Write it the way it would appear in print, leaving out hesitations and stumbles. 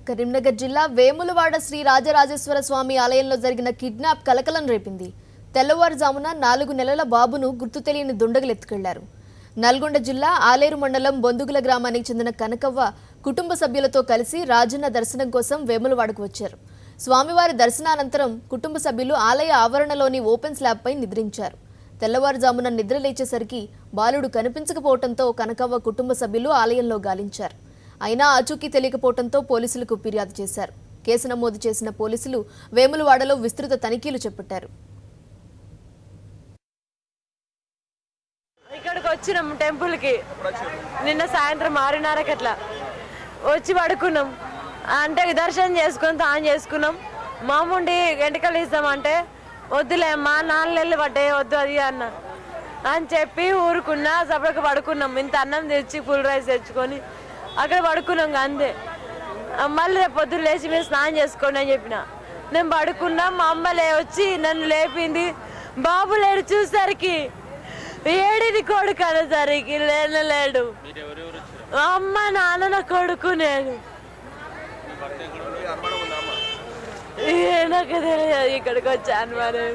కరీంనగర్ జిల్లా వేములవాడ శ్రీ రాజరాజేశ్వర స్వామి ఆలయంలో జరిగిన కిడ్నాప్ కలకలం రేపింది. తెల్లవారుజామున 4 నెలల బాబును గుర్తు తెలియని దుండగులు ఎత్తుకెళ్లారు. నల్గొండ జిల్లా ఆలేరు మండలం బొందుగుల గ్రామానికి చెందిన కనకవ్వ కుటుంబ సభ్యులతో కలిసి రాజన్న దర్శనం కోసం వేములవాడకు వచ్చారు. స్వామివారి దర్శనానంతరం కుటుంబ సభ్యులు ఆలయ ఆవరణలోని ఓపెన్ స్లాబ్ పై నిద్రించారు. తెల్లవారుజామున నిద్ర లేచేసరికి బాలుడు కనిపించకపోవడంతో కనకవ్వ కుటుంబ సభ్యులు ఆలయంలో గాలించారు. అయినా ఆచూకీ తెలియకపోవడంతో పోలీసులకు ఫిర్యాదు చేశారు. కేసు నమోదు చేసిన పోలీసులు వేములవాడలో విస్తృత తనిఖీలు చేపట్టారు. ఇక్కడికి వచ్చినాం టెంపుల్కి. నిన్న సాయంత్రం 6:30కి అట్లా వచ్చి పడుకున్నాం. అంటే దర్శనం చేసుకుని తాను చేసుకున్నాం. మామూండి ఎంటకలు ఇస్తామంటే వద్దులే అమ్మా 4 నెలలు పడ్డాయి వద్దు అది అన్న అని చెప్పి ఊరుకున్నా. సపరేట్గా పడుకున్నాం. ఇంత అన్నం తెచ్చి ఫుల్ రైస్ తెచ్చుకొని అక్కడ పడుకున్నాం. అంతే. మళ్ళీ రేపు పొద్దున్న లేచి మీరు స్నానం చేసుకోండి అని చెప్పిన. నేను పడుకున్నా. మా అమ్మ వచ్చి నన్ను లేపింది. బాబు లేడు. చూసరికి ఏడిది కొడుకు అనేసరికి లేడు. అమ్మ నాన్న నా కొడుకు నేను. నాకు తెలియదు ఇక్కడికి వచ్చాను మరి.